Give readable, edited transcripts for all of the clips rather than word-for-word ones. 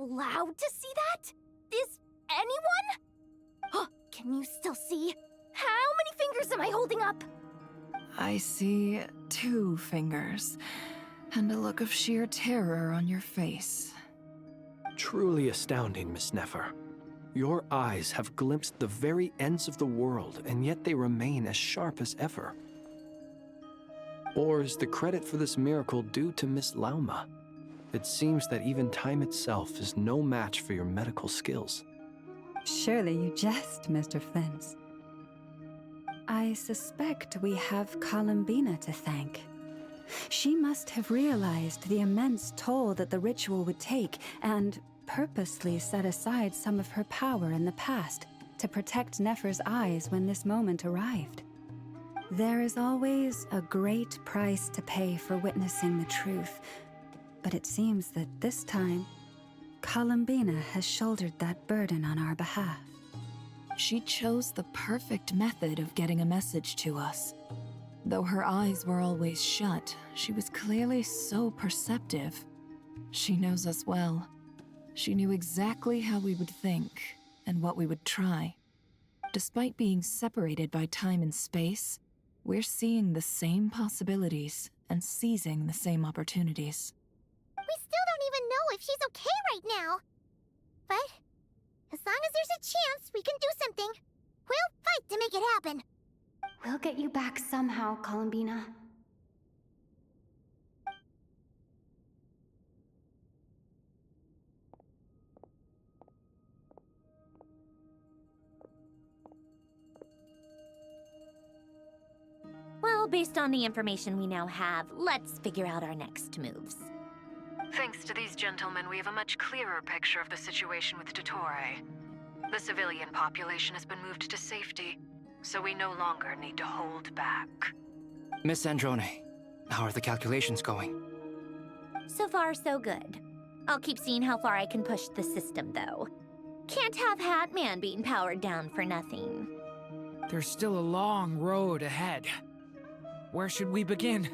allowed to see that? Is anyone? Oh, can you still see? How many fingers am I holding up? I see 2 fingers, and a look of sheer terror on your face. Truly astounding, Miss Nefer. Your eyes have glimpsed the very ends of the world, and yet they remain as sharp as ever. Or is the credit for this miracle due to Miss Lauma? It seems that even time itself is no match for your medical skills. Surely you jest, Mr. Flintz. I suspect we have Columbina to thank. She must have realized the immense toll that the ritual would take and purposely set aside some of her power in the past to protect Nefer's eyes when this moment arrived. There is always a great price to pay for witnessing the truth, but it seems that this time, Columbina has shouldered that burden on our behalf. She chose the perfect method of getting a message to us. Though her eyes were always shut, she was clearly so perceptive. She knows us well. She knew exactly how we would think and what we would try. Despite being separated by time and space, we're seeing the same possibilities and seizing the same opportunities. We still don't even know if she's okay right now. But as long as there's a chance we can do something, we'll fight to make it happen. We'll get you back somehow, Columbina. Well, based on the information we now have, let's figure out our next moves. Thanks to these gentlemen, we have a much clearer picture of the situation with Dottore. The civilian population has been moved to safety, so we no longer need to hold back. Miss Androne, how are the calculations going? So far, so good. I'll keep seeing how far I can push the system, though. Can't have Hatman being powered down for nothing. There's still a long road ahead. Where should we begin?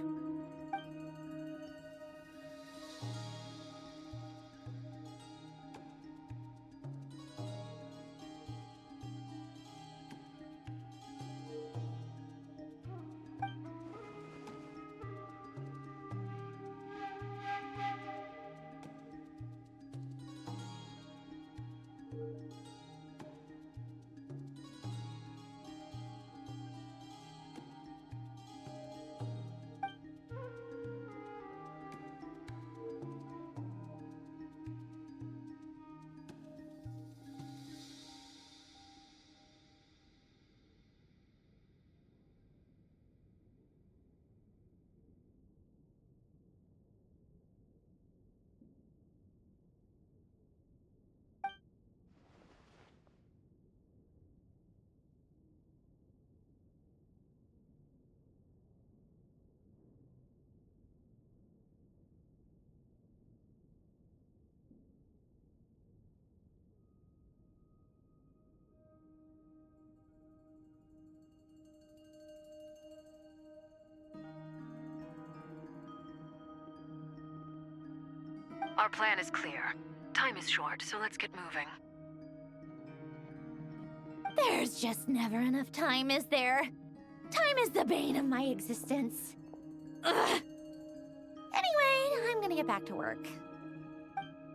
Our plan is clear. Time is short, so let's get moving. There's just never enough time, is there? Time is the bane of my existence. Ugh. Anyway, I'm gonna get back to work.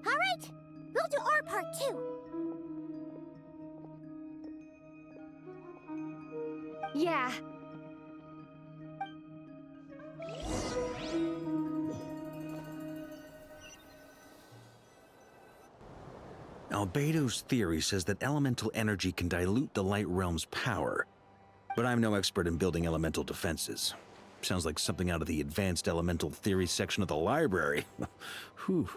All right, we'll do our part too. Yeah. Albedo's theory says that elemental energy can dilute the light realm's power, but I'm no expert in building elemental defenses. Sounds like something out of the advanced elemental theory section of the library. Whew.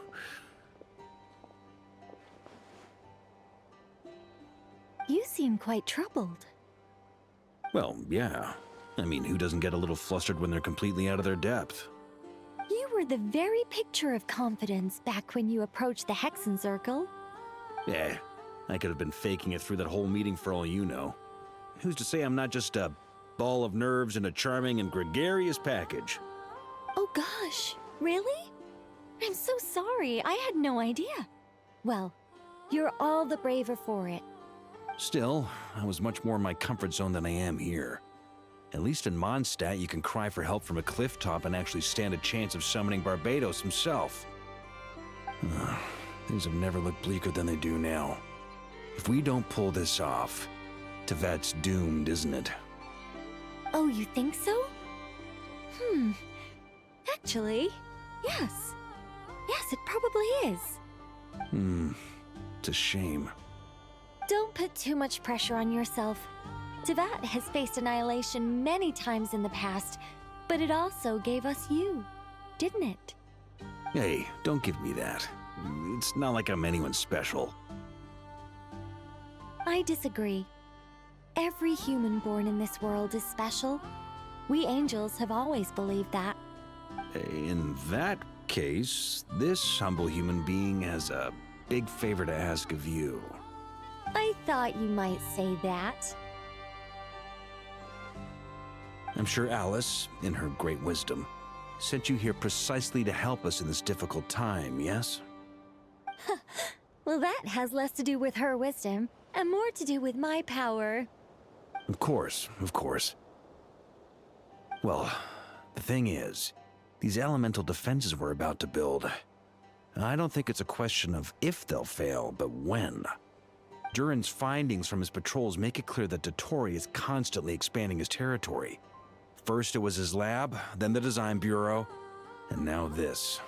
You seem quite troubled. Well, yeah. I mean, who doesn't get a little flustered when they're completely out of their depth? You were the very picture of confidence back when you approached the Hexen Circle. Yeah, I could have been faking it through that whole meeting for all you know. Who's to say I'm not just a ball of nerves in a charming and gregarious package? Oh gosh, really? I'm so sorry, I had no idea. Well, you're all the braver for it. Still, I was much more in my comfort zone than I am here. At least in Mondstadt, you can cry for help from a cliff top and actually stand a chance of summoning Barbados himself. Things have never looked bleaker than they do now. If we don't pull this off, Tevat's doomed, isn't it? Oh, you think so? Actually, yes. Yes, it probably is. It's a shame. Don't put too much pressure on yourself. Tevat has faced annihilation many times in the past, but it also gave us you, didn't it? Hey, don't give me that. It's not like I'm anyone special. I disagree. Every human born in this world is special. We angels have always believed that. In that case, this humble human being has a big favor to ask of you. I thought you might say that. I'm sure Alice, in her great wisdom, sent you here precisely to help us in this difficult time, yes? Well, that has less to do with her wisdom and more to do with my power. Of course, of course. Well, the thing is, these elemental defenses we're about to build, I don't think it's a question of if they'll fail, but when. Durin's findings from his patrols make it clear that Dottore is constantly expanding his territory. First it was his lab, then the design bureau, and now this.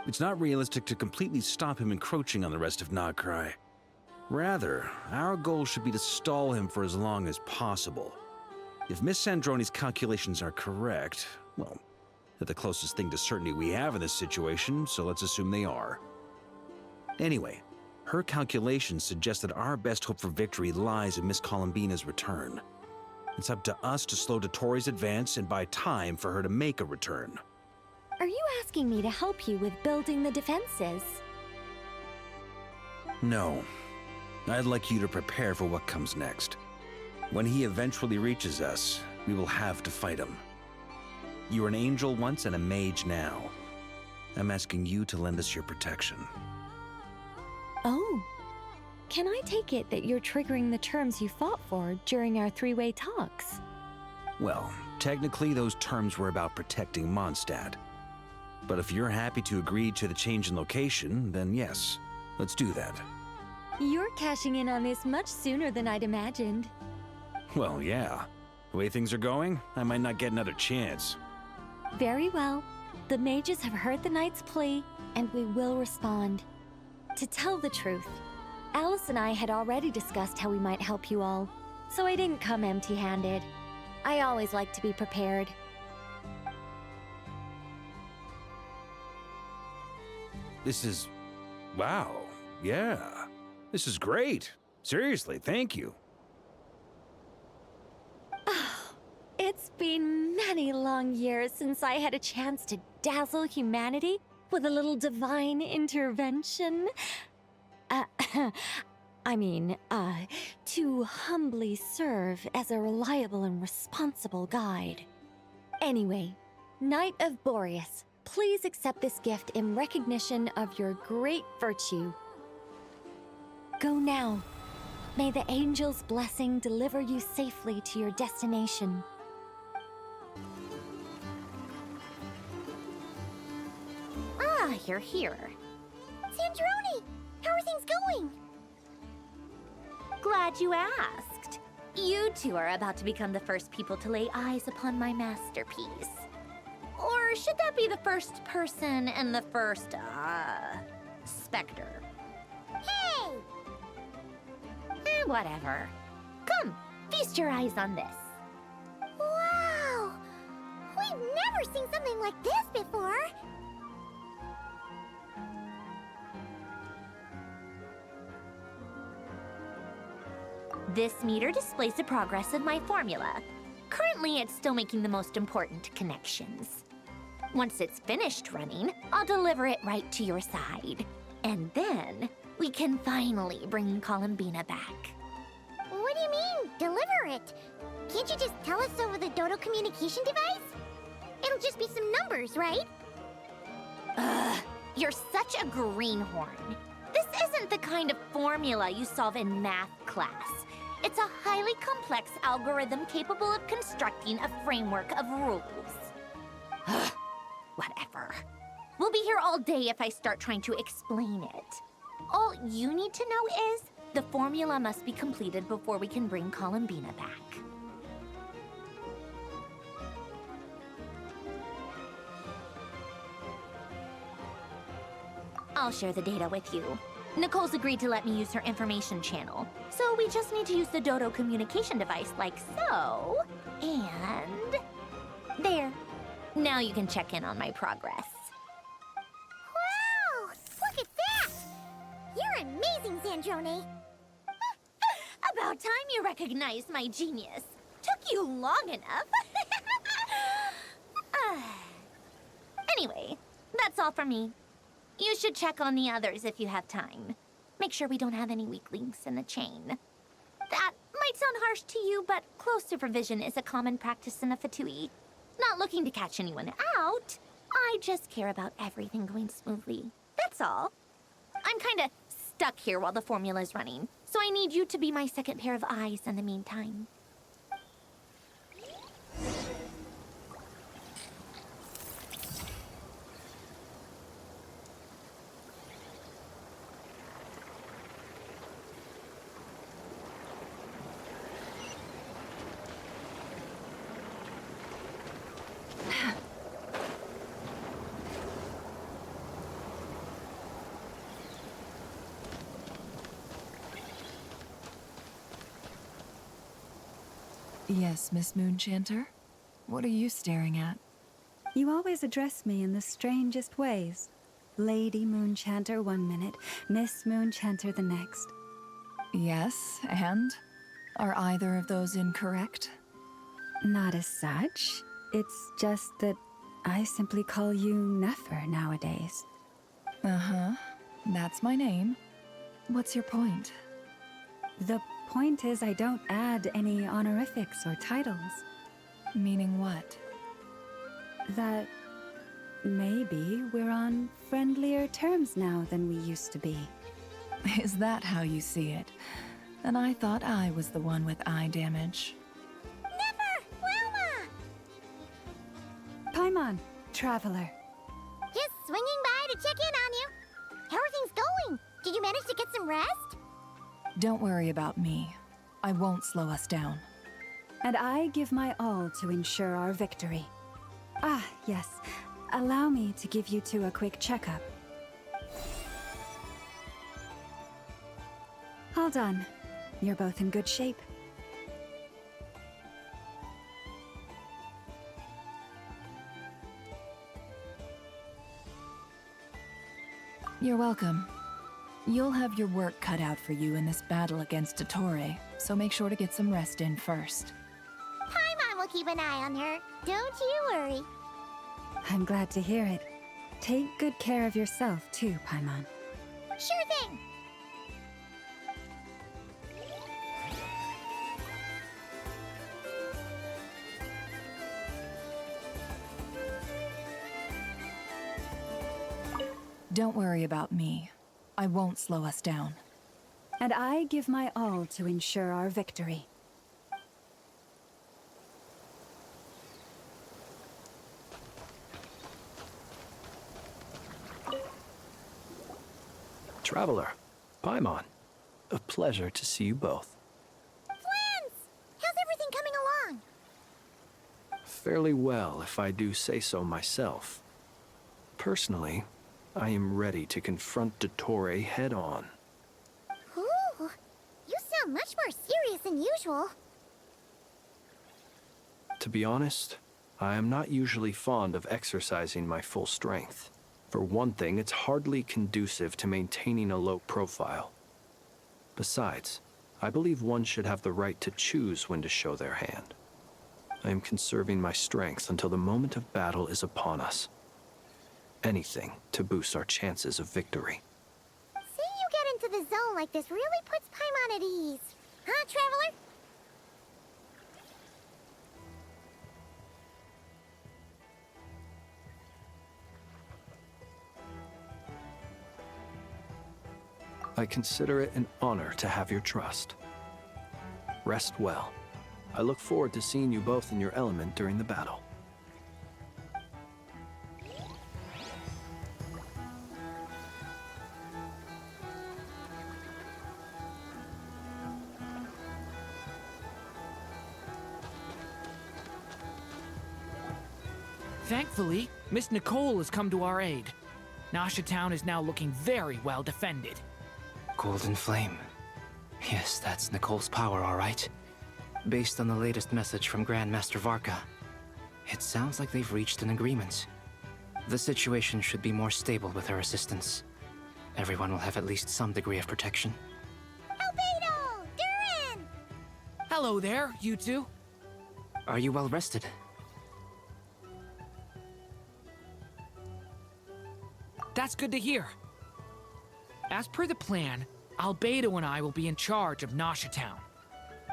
It's not realistic to completely stop him encroaching on the rest of Krai. Rather, our goal should be to stall him for as long as possible. If Miss Sandroni's calculations are correct, well, they're the closest thing to certainty we have in this situation, so let's assume they are. Anyway, her calculations suggest that our best hope for victory lies in Miss Columbina's return. It's up to us to slow Dottore's advance and buy time for her to make a return. Are you asking me to help you with building the defenses? No. I'd like you to prepare for what comes next. When he eventually reaches us, we will have to fight him. You were an angel once and a mage now. I'm asking you to lend us your protection. Oh. Can I take it that you're triggering the terms you fought for during our three-way talks? Well, technically those terms were about protecting Mondstadt. But if you're happy to agree to the change in location, then yes, let's do that. You're cashing in on this much sooner than I'd imagined. Well, yeah. The way things are going, I might not get another chance. Very well. The mages have heard the knight's plea, and we will respond. To tell the truth, Alice and I had already discussed how we might help you all, so I didn't come empty-handed. I always like to be prepared. This is... wow. Yeah. This is great. Seriously, thank you. It's been many long years since I had a chance to dazzle humanity with a little divine intervention. To humbly serve as a reliable and responsible guide. Anyway, Knight of Boreas, please accept this gift in recognition of your great virtue. Go now. May the angel's blessing deliver you safely to your destination. Ah, you're here. Sandroni, how are things going? Glad you asked. You two are about to become the first people to lay eyes upon my masterpiece. Or should that be the first person and the first, specter? Hey! Whatever. Come, feast your eyes on this. Wow! We've never seen something like this before! This meter displays the progress of my formula. Currently, it's still making the most important connections. Once it's finished running, I'll deliver it right to your side. And then, we can finally bring Columbina back. What do you mean, deliver it? Can't you just tell us over the Dodo communication device? It'll just be some numbers, right? Ugh, you're such a greenhorn. This isn't the kind of formula you solve in math class. It's a highly complex algorithm capable of constructing a framework of rules. Whatever. We'll be here all day if I start trying to explain it. All you need to know is the formula must be completed before we can bring Columbina back. I'll share the data with you. Nicole's agreed to let me use her information channel, so we just need to use the Dodo communication device like so. And... there. Now you can check in on my progress. Wow! Look at that! You're amazing, Sandrone! About time you recognized my genius. Took you long enough. Anyway, that's all from me. You should check on the others if you have time. Make sure we don't have any weak links in the chain. That might sound harsh to you, but close supervision is a common practice in the Fatui. Not looking to catch anyone out. I just care about everything going smoothly. That's all. I'm kinda stuck here while the formula's running, so I need you to be my second pair of eyes in the meantime. Yes, Miss Moonchanter? What are you staring at? You always address me in the strangest ways. Lady Moonchanter 1 minute, Miss Moonchanter the next. Yes, and? Are either of those incorrect? Not as such. It's just that I simply call you Nefer nowadays. Uh-huh. That's my name. What's your point? The point is I don't add any honorifics or titles. Meaning what? That maybe we're on friendlier terms now than we used to be. Is that how you see it? And I thought I was the one with eye damage. Never! Wilma! Paimon, traveler. Just swinging by to check in on you. How are things going? Did you manage to get some rest? Don't worry about me. I won't slow us down. And I give my all to ensure our victory. Ah, yes. Allow me to give you two a quick checkup. All done. You're both in good shape. You're welcome. You'll have your work cut out for you in this battle against Dottore, so make sure to get some rest in first. Paimon will keep an eye on her. Don't you worry. I'm glad to hear it. Take good care of yourself too, Paimon. Sure thing. Don't worry about me. I won't slow us down. And I give my all to ensure our victory. Traveler, Paimon, a pleasure to see you both. Flans! How's everything coming along? Fairly well, if I do say so myself. Personally, I am ready to confront Dottore head-on. Ooh, you sound much more serious than usual. To be honest, I am not usually fond of exercising my full strength. For one thing, it's hardly conducive to maintaining a low profile. Besides, I believe one should have the right to choose when to show their hand. I am conserving my strength until the moment of battle is upon us. Anything to boost our chances of victory. Seeing you get into the zone like this really puts Paimon at ease. Huh, Traveler? I consider it an honor to have your trust. Rest well. I look forward to seeing you both in your element during the battle. Thankfully, Miss Nicole has come to our aid. Nasha Town is now looking very well defended. Golden Flame. Yes, that's Nicole's power, all right. Based on the latest message from Grandmaster Varka, it sounds like they've reached an agreement. The situation should be more stable with her assistance. Everyone will have at least some degree of protection. Albedo! Durin! Hello there, you two. Are you well rested? That's good to hear. As per the plan, Albedo and I will be in charge of Nasha Town.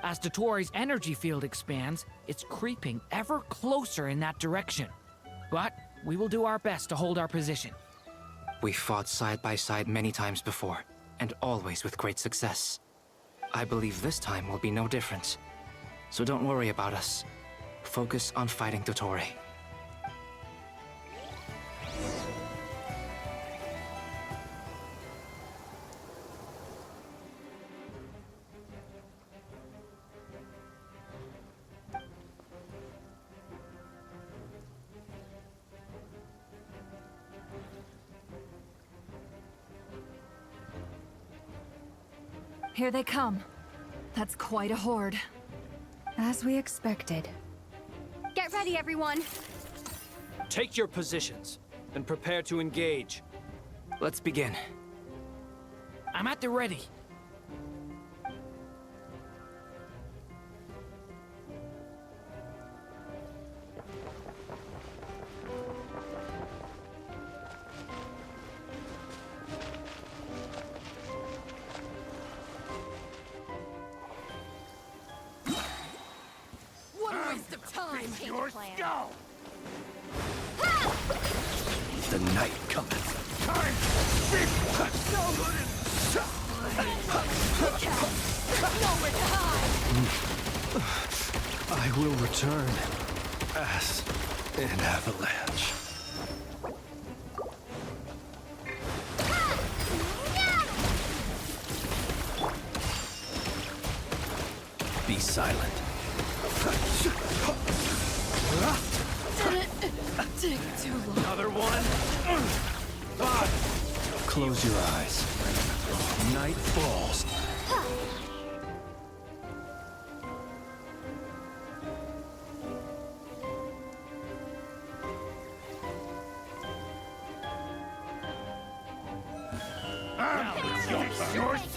As Dotori's energy field expands, it's creeping ever closer in that direction. But we will do our best to hold our position. We fought side by side many times before, and always with great success. I believe this time will be no different. So don't worry about us. Focus on fighting Dotori. Here they come. That's quite a horde. As we expected. Get ready, everyone. Take your positions and prepare to engage. Let's begin. I'm at the ready. The night cometh. I will return as an avalanche. Be silent. Take too long. Another one. Close your eyes. Night falls.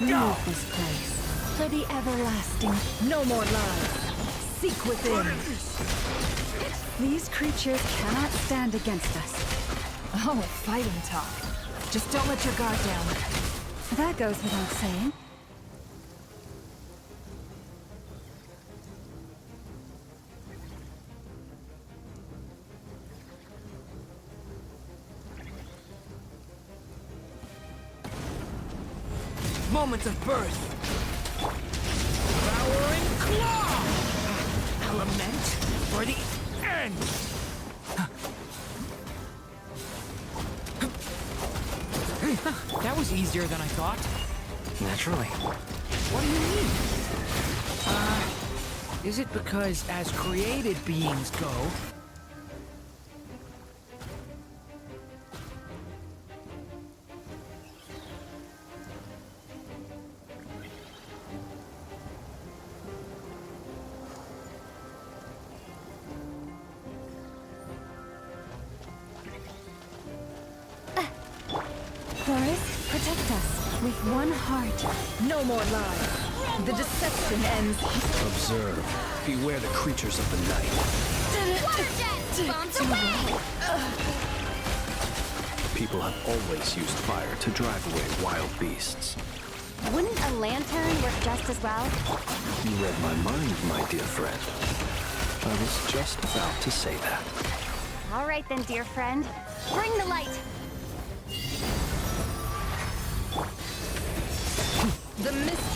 Leave this place for the everlasting. No more lies. Seek within. These creatures cannot stand against us. Oh, fighting talk. Just don't let your guard down. That goes without saying. Moment of birth. Devouring claw. Element for the end. That was easier than I thought. Naturally. What do you mean? Is it because as created beings go, Forest, protect us with one heart. No more lies. The deception ends. Observe. Beware the creatures of the night. Water jet! Bombs away! People have always used fire to drive away wild beasts. Wouldn't a lantern work just as well? You read my mind, my dear friend. I was just about to say that. All right then, dear friend. Bring the light.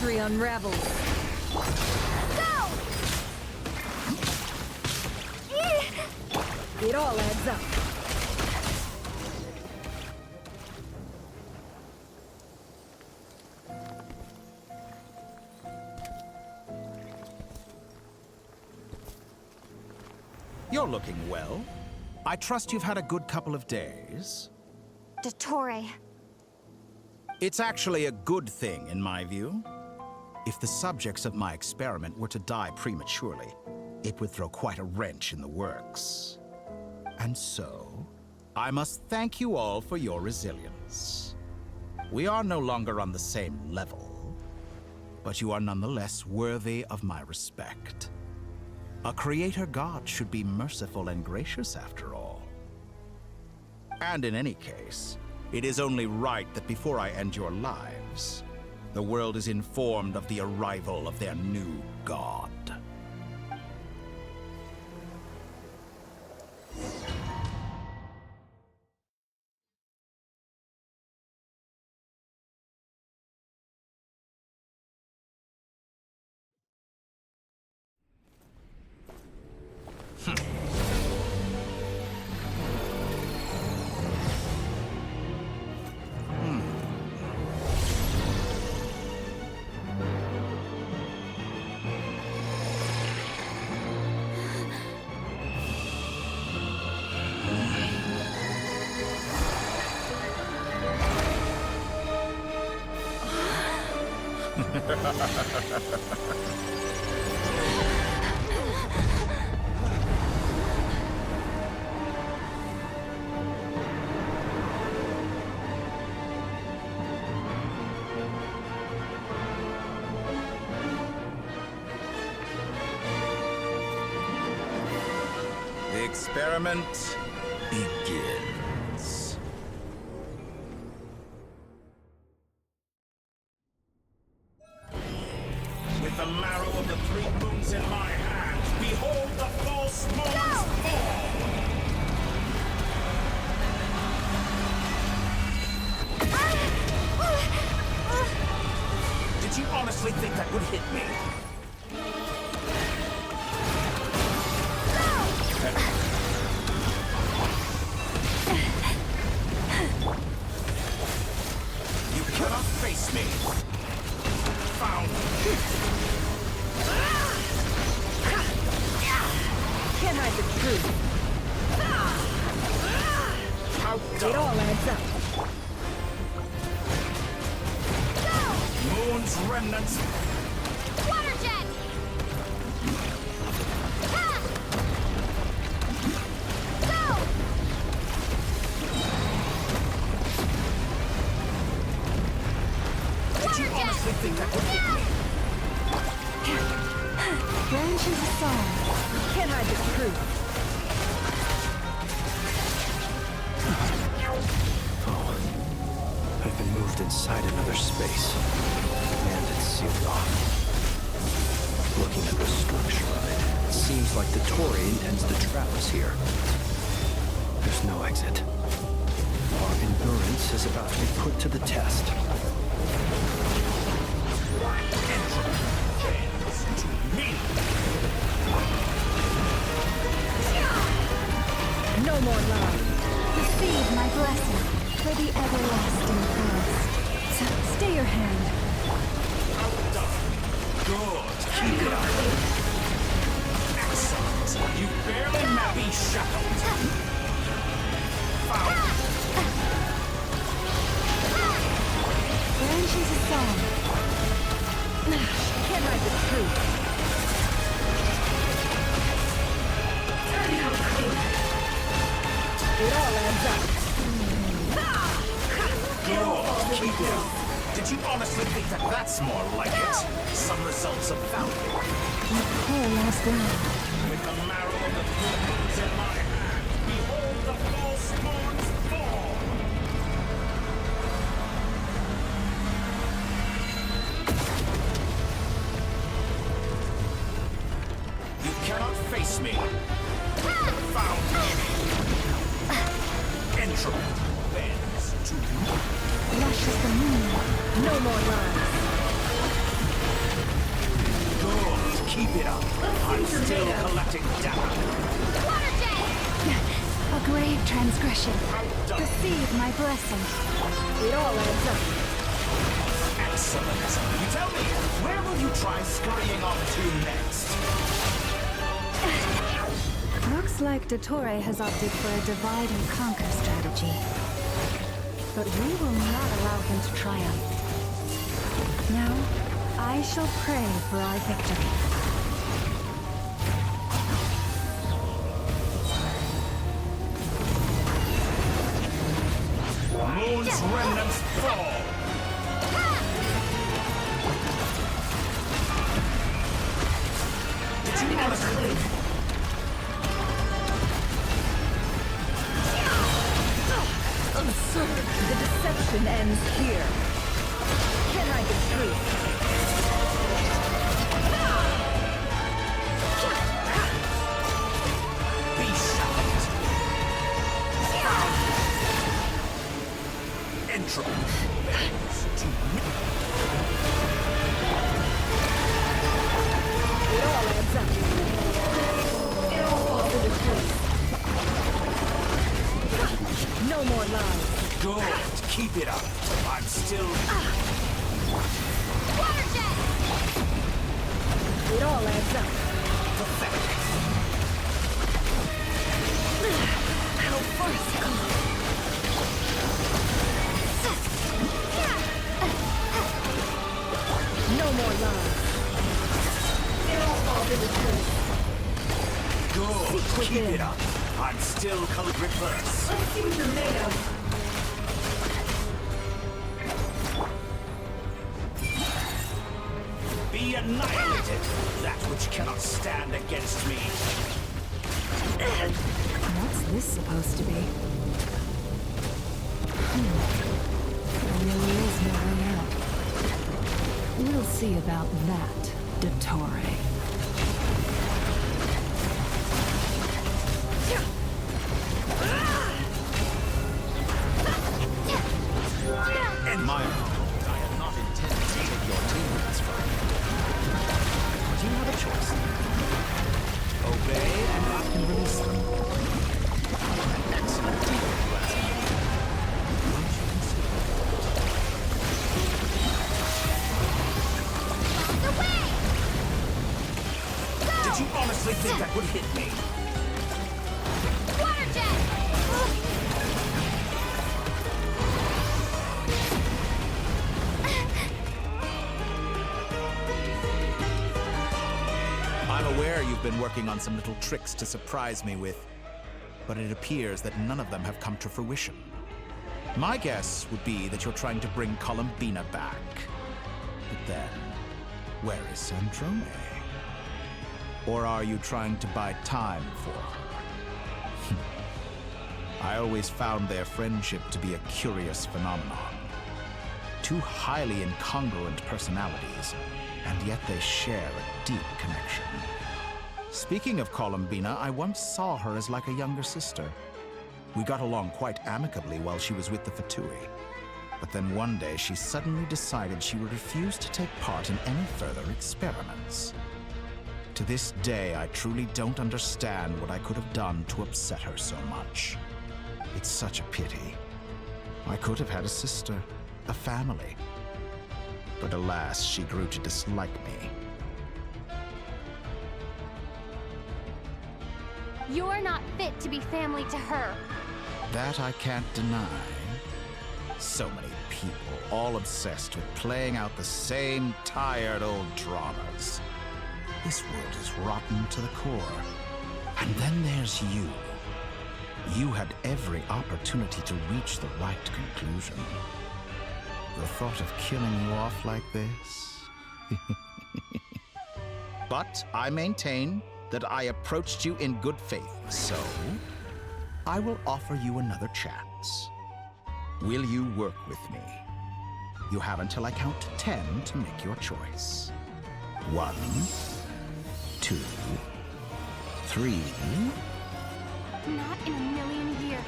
mystery unravels. Go! It all adds up. You're looking well. I trust you've had a good couple of days. Dottore. It's actually a good thing, in my view. If the subjects of my experiment were to die prematurely, it would throw quite a wrench in the works. And so, I must thank you all for your resilience. We are no longer on the same level, but you are nonetheless worthy of my respect. A creator god should be merciful and gracious after all. And in any case, it is only right that before I end your lives, the world is informed of the arrival of their new god. The experiment begins. With the marrow of the three moons in my hand, behold the false moon's fall! Did you honestly think that would hit me? You cannot face me! Found! Can't hide the truth. How dumb! It all adds up. Moon's remnants! Water jet! Go! Did you honestly think that would hit me? Genshin is a song. Can't hide the truth. Oh, I've been moved inside another space, and it's sealed off. Looking at the structure of it, it seems like the Torii intends to trap us here. There's no exit. Our endurance is about to be put to the test. No more love. Receive my blessing for the everlasting past. Stay your hand. Good. Keep it up. Excellent. You barely met me shackled. Found. Genshin's a song. Can't hide the truth. It all adds up. Good. Keep it up. Did you honestly think that that's more like it? Some results of founding. Nicole lost ground. With the marrow of the three moons in my hand, behold the false moon's fall! You cannot face me! Found! Entropy bends to Lush as the moon. No more lies. keep it up. I'm still collecting data. Water jet! A grave transgression. Receive my blessing. It all adds up. Excellent. You tell me, where will you try scurrying off to next? Looks like Dottore has opted for a divide and conquer strategy. But we will not allow him to triumph. Now, I shall pray for our victory. Moon's remnants fall! Did you honestly? Absurd! The deception ends here. Can I get truth? Be silent. Intro. It all adds up. It all falls into place. No more lies. Good. Keep it up. I'm still... Water jet! It all adds up. pathetic. How farcical. No more lies. It all falls into place. Good. Seek Keep within. it up. I'm still colored reverse. Let's see what you're made of. Be annihilated. That which cannot stand against me. What's this supposed to be? There really is no way out. We'll see about that, Dottore. In my opinion, I am not intended to take your teammates from you. But you have a choice. Obey and I can release them. An excellent deal, Blessing. Won't you consider On the way! it? Did you honestly think that would hit me? Water jet! I'm aware you've been working on some little tricks to surprise me with, but it appears that none of them have come to fruition. My guess would be that you're trying to bring Columbina back. But then, where is Sandrone? Or are you trying to buy time for her? I always found their friendship to be a curious phenomenon. Two highly incongruent personalities, and yet they share a deep connection. Speaking of Columbina, I once saw her as like a younger sister. We got along quite amicably while she was with the Fatui. But then one day she suddenly decided she would refuse to take part in any further experiments. To this day, I truly don't understand what I could have done to upset her so much. It's such a pity. I could have had a sister, a family. But alas, she grew to dislike me. You're not fit to be family to her. That I can't deny. So many people, all obsessed with playing out the same tired old dramas. This world is rotten to the core. And then there's you. You had every opportunity to reach the right conclusion. The thought of killing you off like this? But I maintain that I approached you in good faith, so I will offer you another chance. Will you work with me? You have until I count 10 to make your choice. 1, 2, 3. Not in a million years.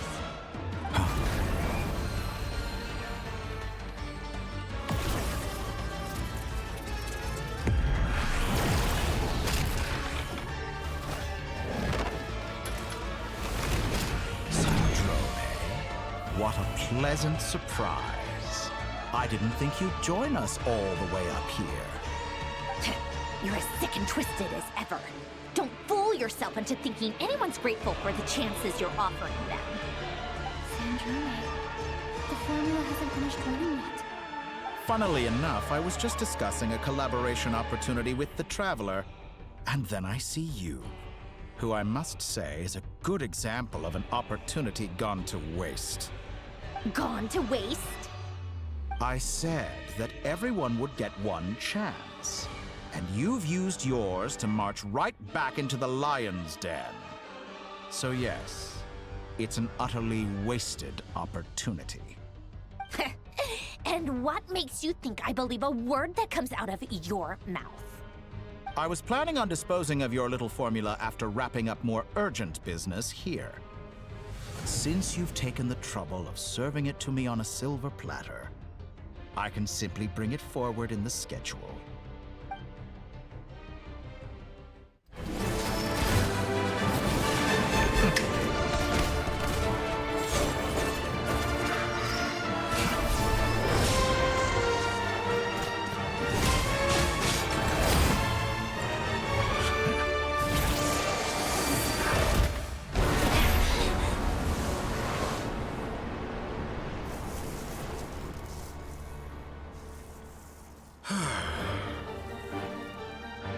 pleasant surprise. I didn't think you'd join us all the way up here. You're as sick and twisted as ever. Don't fool yourself into thinking anyone's grateful for the chances you're offering them. Sandrone, the formula hasn't finished running yet. Funnily enough, I was just discussing a collaboration opportunity with the Traveler, and then I see you, who I must say is a good example of an opportunity gone to waste. Gone to waste? I said that everyone would get one chance, and you've used yours to march right back into the lion's den. So yes, it's an utterly wasted opportunity. And what makes you think I believe a word that comes out of your mouth? I was planning on disposing of your little formula after wrapping up more urgent business here. Since you've taken the trouble of serving it to me on a silver platter, I can simply bring it forward in the schedule.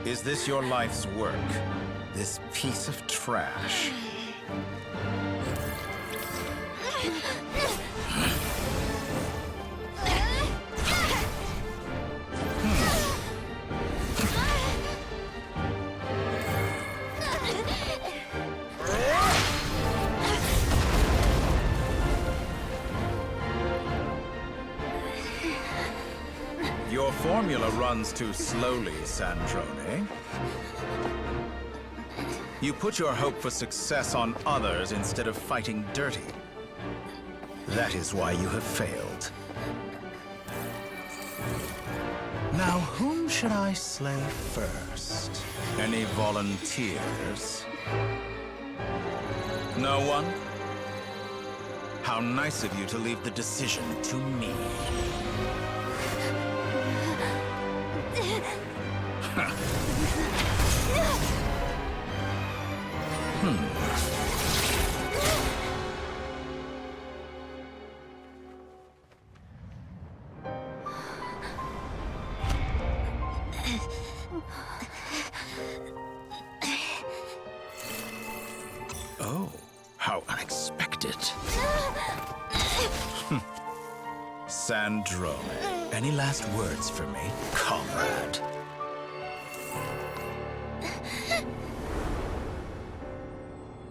Is this your life's work? This piece of trash? Your formula runs too slowly, Sandrone. You put your hope for success on others instead of fighting dirty. That is why you have failed. Now, whom should I slay first? Any volunteers? No one? How nice of you to leave the decision to me. Oh, how unexpected. Sandrone, any last words for me, comrade?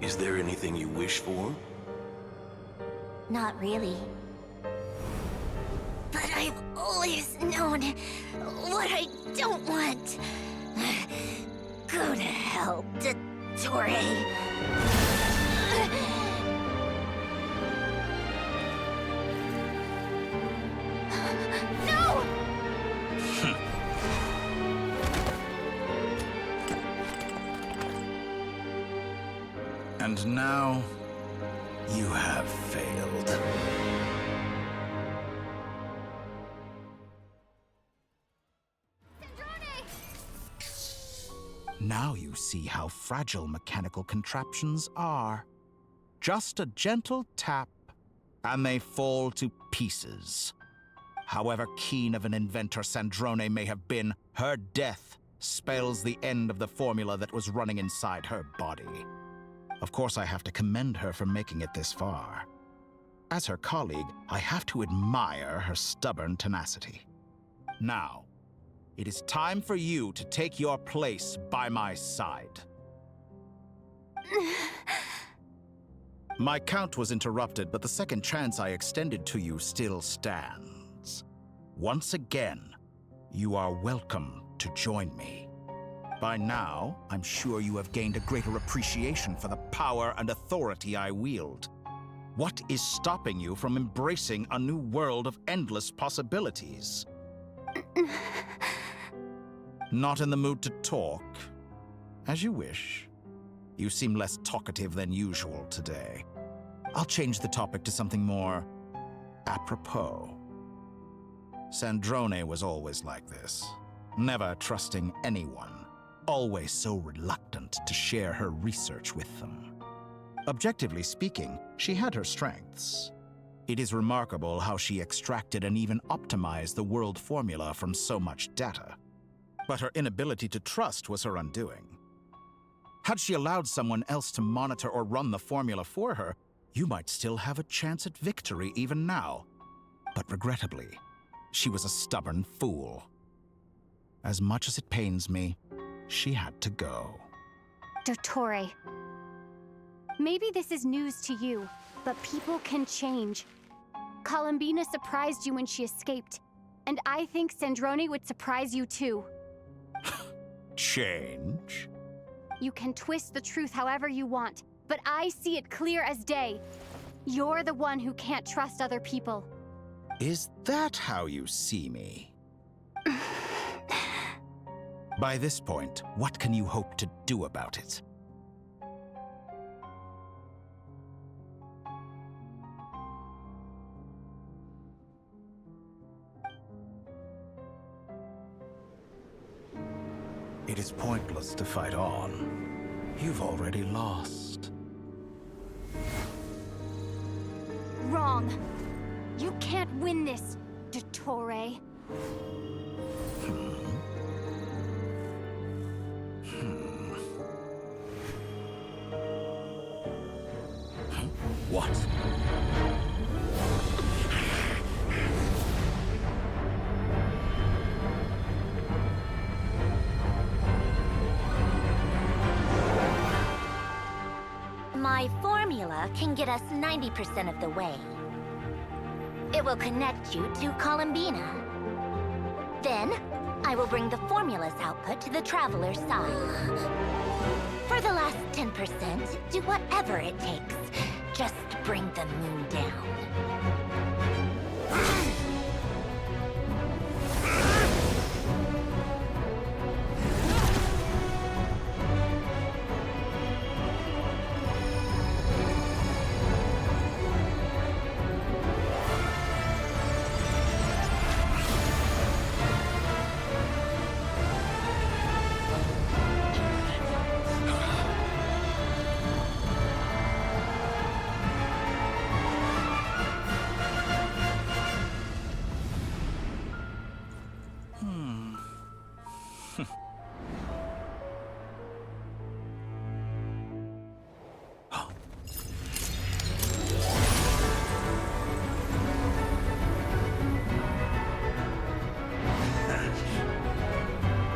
Is there anything you wish for? Not really. But I've always known what I don't want. Go to hell, Dottore. No! And now, you have failed. Now you see how fragile mechanical contraptions are. Just a gentle tap, and they fall to pieces. However keen of an inventor Sandrone may have been, her death spells the end of the formula that was running inside her body. Of course, I have to commend her for making it this far. As her colleague, I have to admire her stubborn tenacity. Now, it is time for you to take your place by my side. My count was interrupted, but the second chance I extended to you still stands. Once again, you are welcome to join me. By now, I'm sure you have gained a greater appreciation for the power and authority I wield. What is stopping you from embracing a new world of endless possibilities? Not in the mood to talk? As you wish. You seem less talkative than usual today. I'll change the topic to something more apropos. Sandrone was always like this, never trusting anyone, always so reluctant to share her research with them. Objectively speaking, she had her strengths. It is remarkable how she extracted and even optimized the world formula from so much data. But her inability to trust was her undoing. Had she allowed someone else to monitor or run the formula for her, you might still have a chance at victory even now. But regrettably, she was a stubborn fool. As much as it pains me, she had to go. Dottore. Maybe this is news to you, but people can change. Columbina surprised you when she escaped, and I think Sandrone would surprise you too. Change? You can twist the truth however you want, but I see it clear as day. You're the one who can't trust other people. Is that how you see me? By this point, what can you hope to do about it? It is pointless to fight on. You've already lost. Wrong. You can't win this, Dottore. What? My formula can get us 90% of the way. It will connect you to Columbina. Then, I will bring the formula's output to the Traveler's side. For the last 10%, do whatever it takes. Just bring the moon down.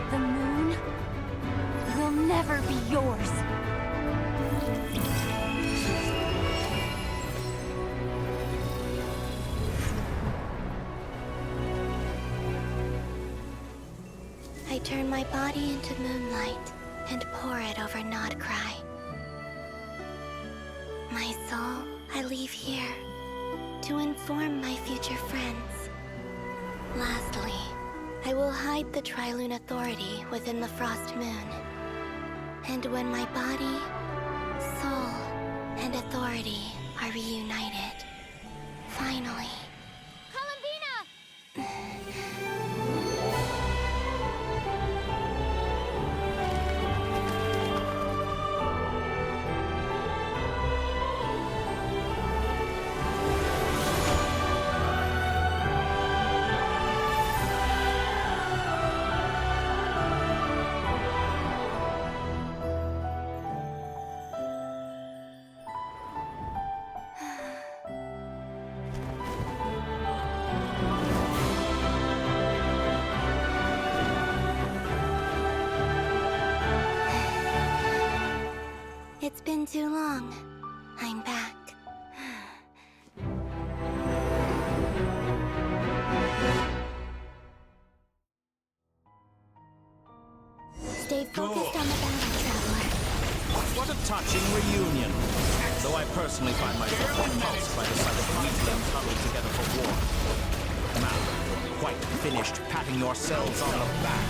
The moon will never be yours. I turn my body into moonlight and pour it over Nod Krai. My soul, I leave here to inform my future friends. Lastly, I will hide the Trilune Authority within the Frost Moon. And when my body, soul, and authority are reunited, finally... It's been too long. I'm back. Stay focused on the battle, Traveler. What a touching reunion. Though I personally find myself repulsed by the sight of the them huddled together for war. Now, quite finished patting yourselves on the back.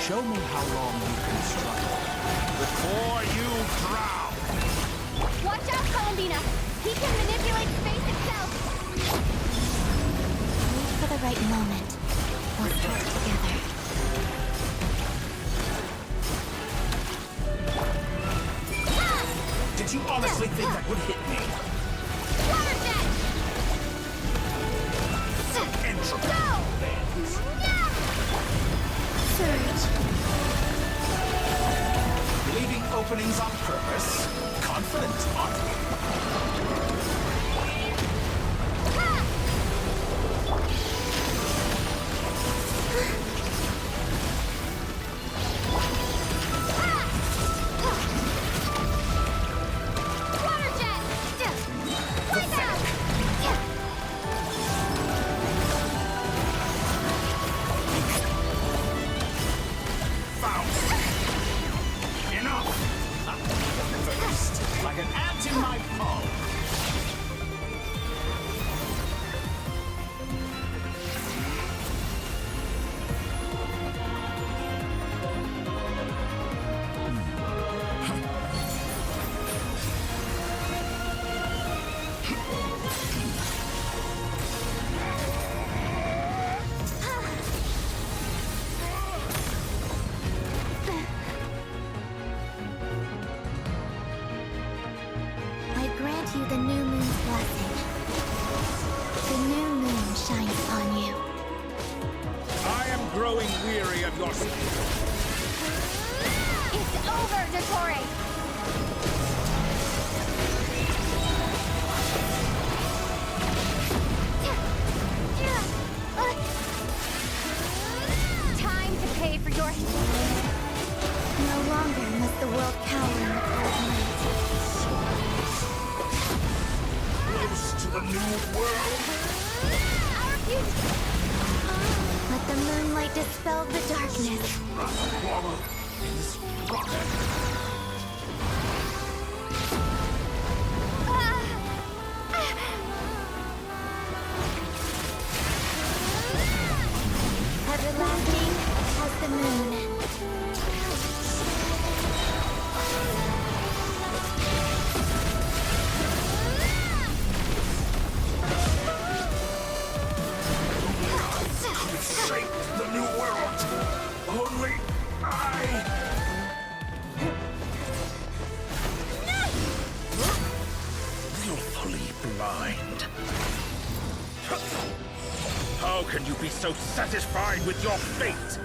Show me how long you can struggle before you drown. Watch out, Columbina! He can manipulate space itself! the right moment, we'll start together. Did you honestly think that would hit me? Water jet! Entropy. Surge. Leaving openings on purpose? Confident, aren't we? Water jet! Wake up! Found. Enough! First, like an ant in my palm. I grant you the new moon's blessing. The new moon shines upon you. I am growing weary of your It's over, Dottore! Time to pay for your... No longer must the world cower in the cold night. close to the new world. Our future! Let the moonlight dispel the darkness. Wallow in this rocket. Everlasting as the moon. Could shape the new world. Only I. Willfully blind. How can you be so satisfied with your fate?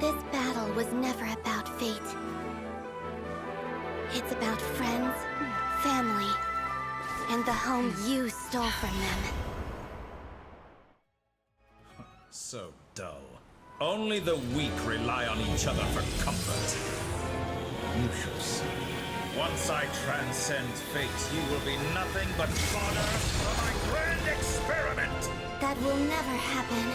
This battle was never about fate. It's about friends, family, and the home you stole from them. So dull. Only the weak rely on each other for comfort. You shall see. Once I transcend fate, you will be nothing but fodder for my grand experiment! That will never happen.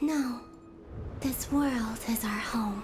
No, this world is our home.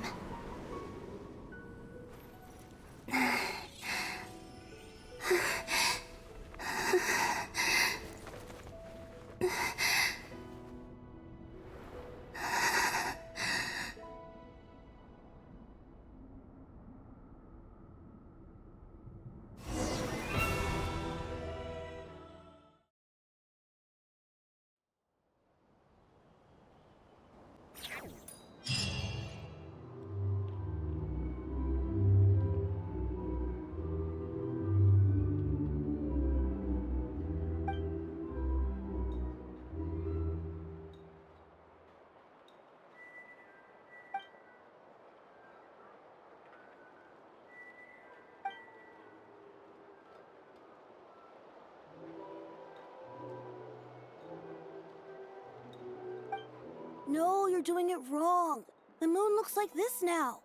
No, you're doing it wrong. The moon looks like this now.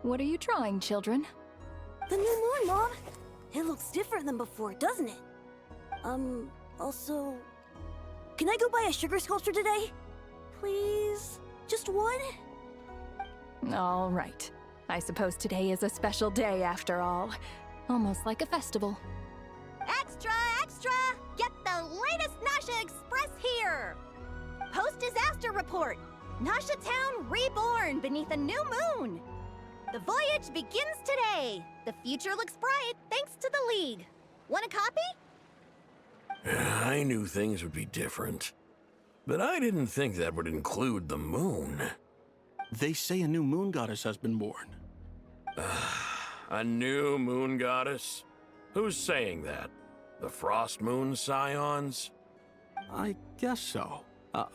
What are you drawing, children? The new moon, Mom. It looks different than before, doesn't it? Also... Can I go buy a sugar sculpture today? Please? Just one? All right. I suppose today is a special day after all. Almost like a festival. Extra, extra! Get the latest Nasha Express here! Post-disaster report! Nasha Town reborn beneath a new moon! The voyage begins today! The future looks bright thanks to the League. Want a copy? I knew things would be different, but I didn't think that would include the moon. They say a new moon goddess has been born. A new moon goddess? Who's saying that? The Frost Moon Scions? I guess so.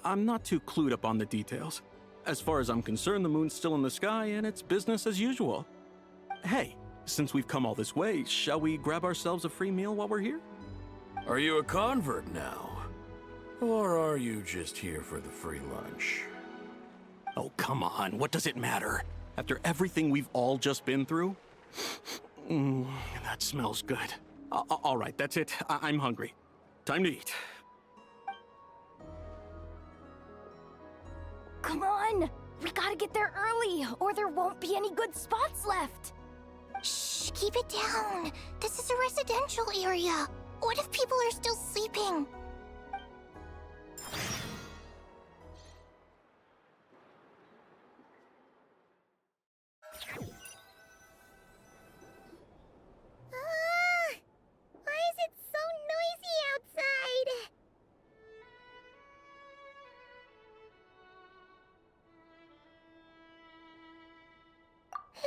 I'm not too clued up on the details. As far as I'm concerned, the moon's still in the sky and it's business as usual. Hey, since we've come all this way, shall we grab ourselves a free meal while we're here? Are you a convert now? Or are you just here for the free lunch? Oh, come on. What does it matter? After everything we've all just been through? That smells good. All right, that's it. I'm hungry. Time to eat. Come on! We gotta get there early, or there won't be any good spots left! Shh, keep it down. This is a residential area. What if people are still sleeping? Why is it so noisy outside?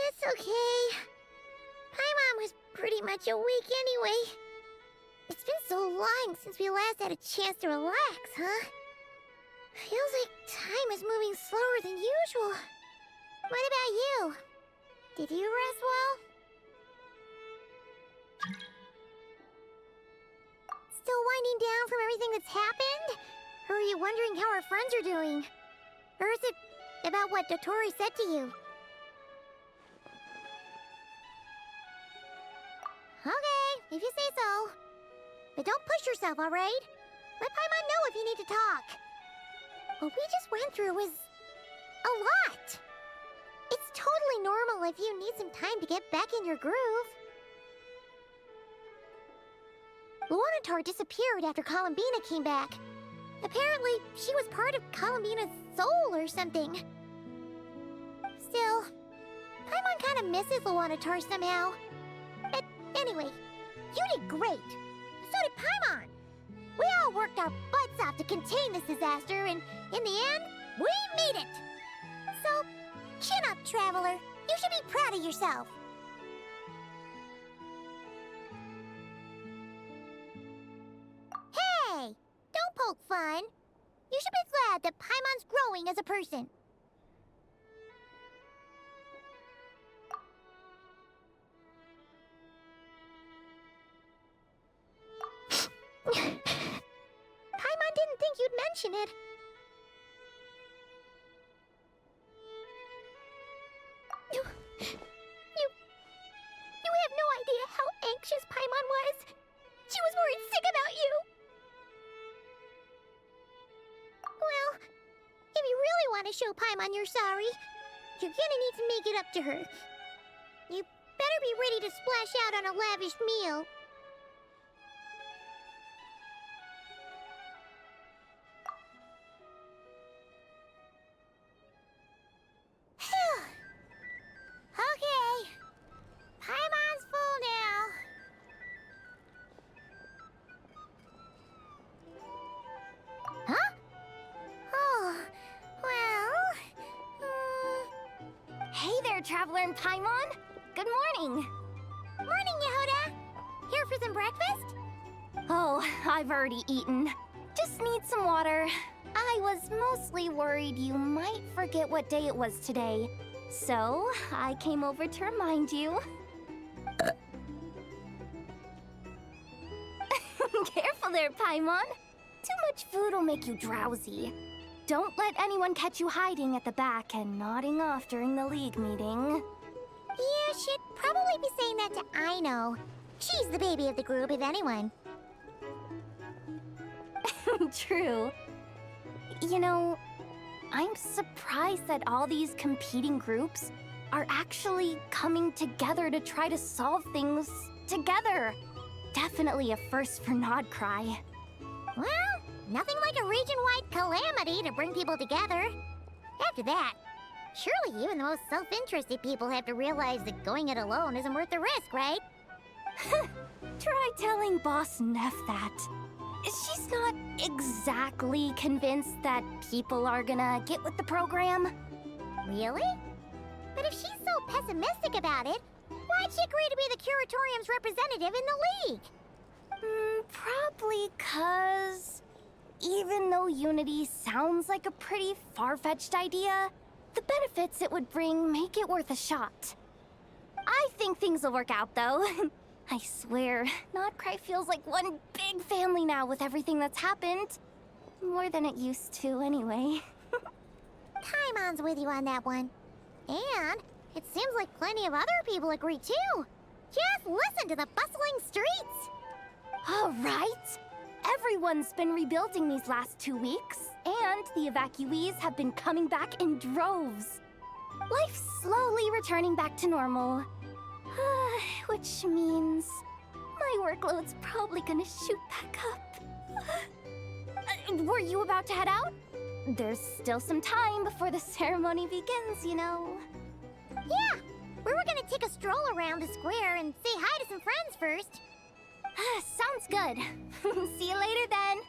It's okay. Paimon was pretty much awake anyway. It's been so long since we last had a chance to relax, huh? Feels like time is moving slower than usual. What about you? Did you rest well? Still winding down from everything that's happened? Or are you wondering how our friends are doing? Or is it about what Dotori said to you? Okay, if you say so. But don't push yourself, alright? Let Paimon know if you need to talk. What we just went through was a lot. It's totally normal if you need some time to get back in your groove. Luanatar disappeared after Columbina came back. Apparently, she was part of Columbina's soul or something. Still, Paimon kind of misses Luanatar somehow. But anyway, you did great. So did Paimon. We all worked our butts off to contain this disaster, and in the end, we made it. So, chin up, Traveler. You should be proud of yourself. Hey, don't poke fun. You should be glad that Paimon's growing as a person. Paimon didn't think you'd mention it. You have no idea how anxious Paimon was. She was worried sick about you. show Paimon you're sorry. You're gonna need to make it up to her. You better be ready to splash out on a lavish meal. Phew. Okay. Paimon's full now. Huh? Oh, well... Hey there, Traveler and Paimon. Good morning. Morning, Yehuda. Here for some breakfast? Oh, I've already eaten. Just need some water. I was mostly worried you might forget what day it was today. So, I came over to remind you. Careful there, Paimon. Too much food will make you drowsy. Don't let anyone catch you hiding at the back and nodding off during the League meeting. You should probably be saying that to Aino. She's the baby of the group, if anyone. True. You know, I'm surprised that all these competing groups are actually coming together to try to solve things together. Definitely a first for Nod Krai. Well, nothing like a region-wide calamity to bring people together. After that, surely even the most self-interested people have to realize that going it alone isn't worth the risk, right? Try telling Boss Neff that. She's not exactly convinced that people are gonna get with the program. Really? But if she's so pessimistic about it, why'd she agree to be the Curatorium's representative in the League? Probably 'cause even though Unity sounds like a pretty far-fetched idea, the benefits it would bring make it worth a shot. I think things will work out, though. I swear, Nod Krai feels like one big family now with everything that's happened. More than it used to, anyway. Paimon's with you on that one. And it seems like plenty of other people agree, too. Just listen to the bustling streets. All right. Everyone's been rebuilding these last 2 weeks, and the evacuees have been coming back in droves. Life's slowly returning back to normal. Which means my workload's probably gonna shoot back up. Were you about to head out? There's still some time before the ceremony begins, you know. Yeah, we were gonna take a stroll around the square and say hi to some friends first. Sounds good. See you later then.